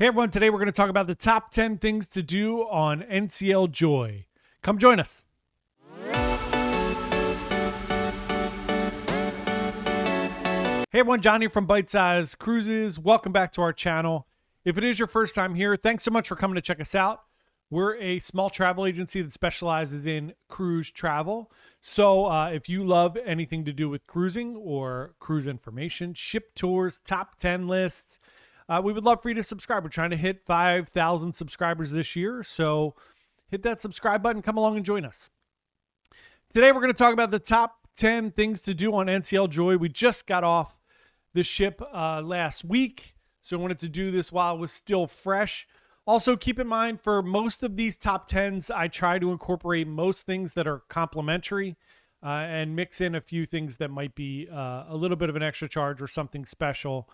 Hey everyone, today we're going to talk about the top 10 things to do on NCL Joy. Come join us. Hey everyone, Johnny from Bite Size Cruises. Welcome back to our channel. If it is your first time here, thanks so much for coming to check us out. We're a small travel agency that specializes in cruise travel. So if you love anything to do with cruising or cruise information, ship tours, top 10 lists, we would love for you to subscribe. We're trying to hit 5,000 subscribers this year. So hit that subscribe button, come along and join us. Today we're going to talk about the top 10 things to do on NCL Joy. We just got off the ship last week, so I wanted to do this while it was still fresh. Also, keep in mind, for most of these top 10s, I try to incorporate most things that are complimentary and mix in a few things that might be a little bit of an extra charge or something special,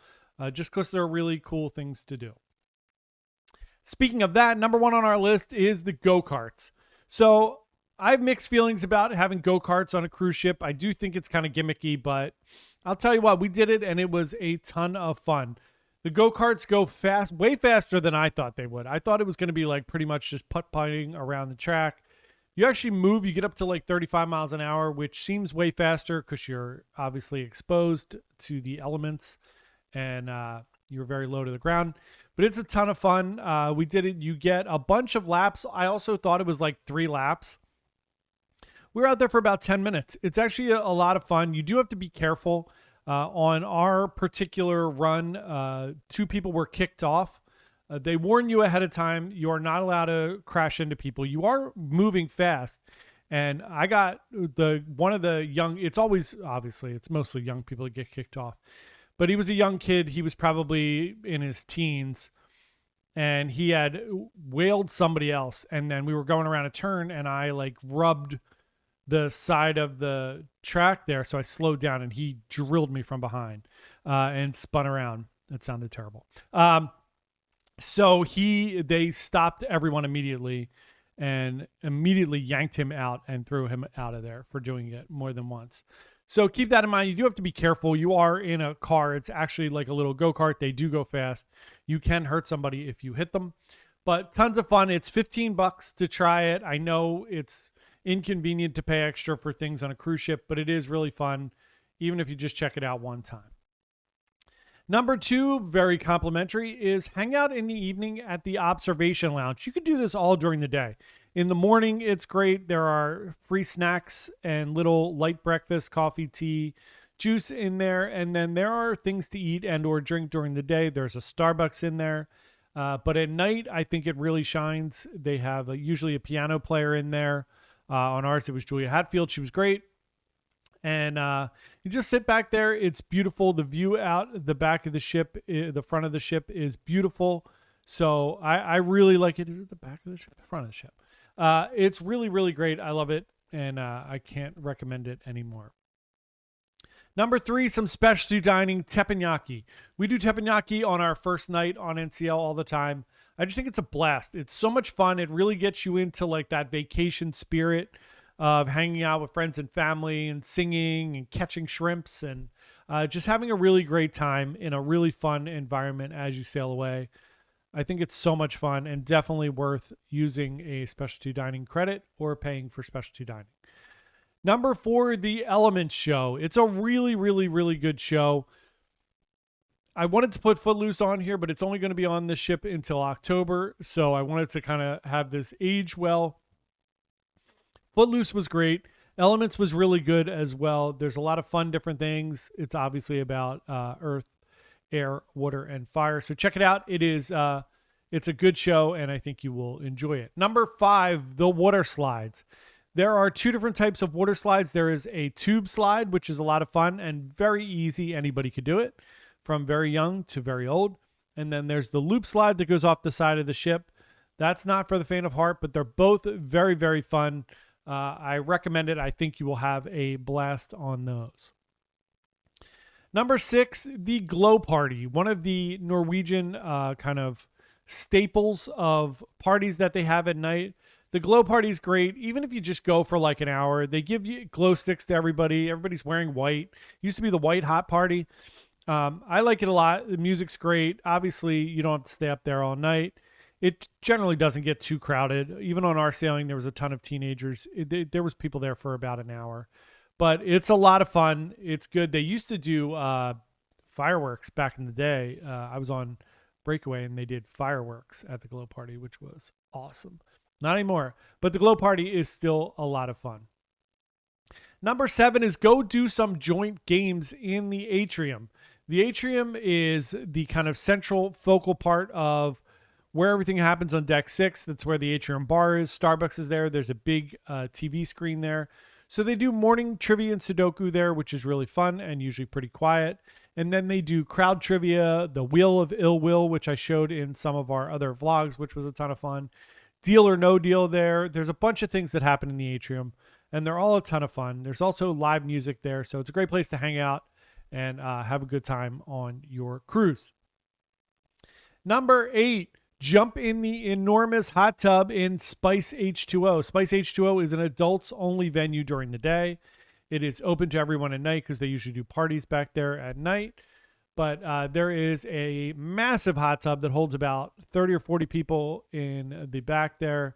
just because they're really cool things to do. Speaking of that, number one on our list is the go-karts. So I have mixed feelings about having go-karts on a cruise ship. I do think it's kind of gimmicky, but I'll tell you what, we did it and it was a ton of fun. The go-karts go fast, way faster than I thought they would. I thought it was going to be like pretty much just putt-putting around the track. You actually move, you get up to like 35 miles an hour, which seems way faster because you're obviously exposed to the elements and you're very low to the ground. But it's a ton of fun. We did it. You get a bunch of laps. I also thought it was like 3 laps. We were out there for about 10 minutes. It's actually a lot of fun. You do have to be careful. On our particular run, 2 people were kicked off. They warn you ahead of time. You are not allowed to crash into people. You are moving fast. And I got one of the young, it's always, obviously, it's mostly young people that get kicked off. But he was a young kid. He was probably in his teens. And he had whaled somebody else. And then we were going around a turn and I like rubbed the side of the track there. So I slowed down and he drilled me from behind and spun around. That sounded terrible. So they stopped everyone immediately and immediately yanked him out and threw him out of there for doing it more than once. So keep that in mind. You do have to be careful. You are in a car. It's actually like a little go-kart. They do go fast. You can hurt somebody if you hit them, but tons of fun. It's $15 to try it. I know it's inconvenient to pay extra for things on a cruise ship, but it is really fun, even if you just check it out one time. Number 2, very complimentary, is hang out in the evening at the observation lounge. You could do this all during the day. In the morning, it's great. There are free snacks and little light breakfast, coffee, tea, juice in there. And then there are things to eat and or drink during the day. There's a Starbucks in there. But at night, I think it really shines. They have usually a piano player in there. On ours, it was Julia Hatfield. She was great. And you just sit back there. It's beautiful. The view out the back of the ship, the front of the ship is beautiful. So I really like it. Is it the back of the ship? The front of the ship. It's really, really great. I love it. And I can't recommend it anymore. Number 3, some specialty dining, teppanyaki. We do teppanyaki on our first night on NCL all the time. I just think it's a blast. It's so much fun. It really gets you into like that vacation spirit of hanging out with friends and family and singing and catching shrimps and just having a really great time in a really fun environment as you sail away. I think it's so much fun and definitely worth using a specialty dining credit or paying for specialty dining. Number 4, the Elements Show. It's a really, really, really good show. I wanted to put Footloose on here, but it's only going to be on the ship until October. So I wanted to kind of have this age well. Footloose was great. Elements was really good as well. There's a lot of fun, different things. It's obviously about earth, air, water, and fire. So check it out. It's a good show, and I think you will enjoy it. Number 5, the water slides. There are 2 different types of water slides. There is a tube slide, which is a lot of fun and very easy. Anybody could do it, from very young to very old. And then there's the loop slide that goes off the side of the ship. That's not for the faint of heart, but they're both very, very fun. I recommend it. I think you will have a blast on those. Number 6, the Glow Party. One of the Norwegian kind of staples of parties that they have at night. The Glow Party is great. Even if you just go for like an hour, they give you glow sticks to everybody. Everybody's wearing white. Used to be the White Hot Party. I like it a lot. The music's great. Obviously, you don't have to stay up there all night. It generally doesn't get too crowded. Even on our sailing, there was a ton of teenagers. There was people there for about an hour, but it's a lot of fun. It's good. They used to do fireworks back in the day. I was on breakaway and they did fireworks at the glow party, which was awesome. Not anymore, but the glow party is still a lot of fun. Number 7 is go do some joint games in the atrium. The atrium is the kind of central focal part of where everything happens on deck 6. That's where the atrium bar is. Starbucks is there. There's a big TV screen there. So they do morning trivia and Sudoku there, which is really fun and usually pretty quiet. And then they do crowd trivia, the Wheel of Ill Will, which I showed in some of our other vlogs, which was a ton of fun. Deal or No Deal there. There's a bunch of things that happen in the atrium, and they're all a ton of fun. There's also live music there, so it's a great place to hang out and have a good time on your cruise. Number 8, jump in the enormous hot tub in Spice H2O. Spice H2O is an adults-only venue during the day. It is open to everyone at night because they usually do parties back there at night. But there is a massive hot tub that holds about 30 or 40 people in the back there.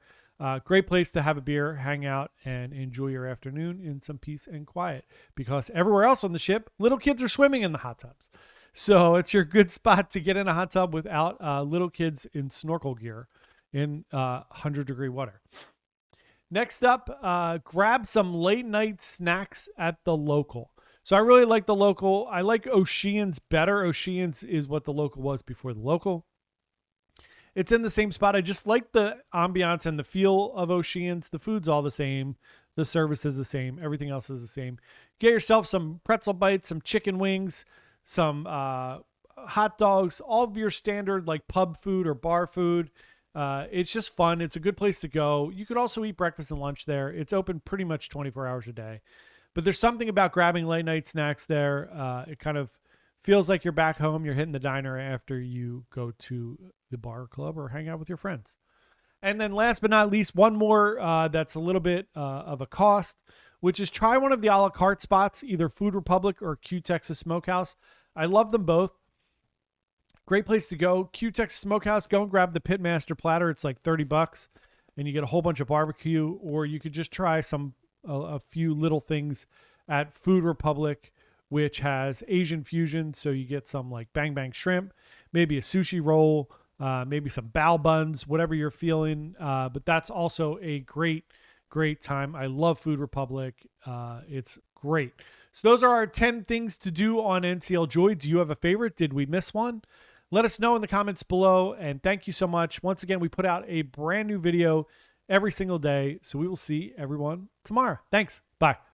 Great place to have a beer, hang out, and enjoy your afternoon in some peace and quiet. Because everywhere else on the ship, little kids are swimming in the hot tubs. So it's your good spot to get in a hot tub without little kids in snorkel gear in 100-degree water. Next up, grab some late night snacks at the local. So I really like the local. I like Oceans better. Oceans is what the local was before the local. It's in the same spot. I just like the ambiance and the feel of Oceans. The food's all the same. The service is the same. Everything else is the same. Get yourself some pretzel bites, some chicken wings, some hot dogs, all of your standard like pub food or bar food. It's just fun. It's a good place to go. You could also eat breakfast and lunch there. It's open pretty much 24 hours a day. But there's something about grabbing late night snacks there. It kind of feels like you're back home. You're hitting the diner after you go to the bar or club or hang out with your friends. And then last but not least, one more that's a little bit of a cost, which is try one of the a la carte spots, either Food Republic or Q Texas Smokehouse. I love them both. Great place to go. Q Texas Smokehouse, go and grab the Pitmaster platter. It's like $30 and you get a whole bunch of barbecue, or you could just try a few little things at Food Republic, which has Asian fusion. So you get some like bang bang shrimp, maybe a sushi roll, maybe some bao buns, whatever you're feeling. But that's also a great time. I love Food Republic. It's great. So those are our 10 things to do on NCL Joy. Do you have a favorite? Did we miss one? Let us know in the comments below. And thank you so much. Once again, we put out a brand new video every single day. So we will see everyone tomorrow. Thanks. Bye.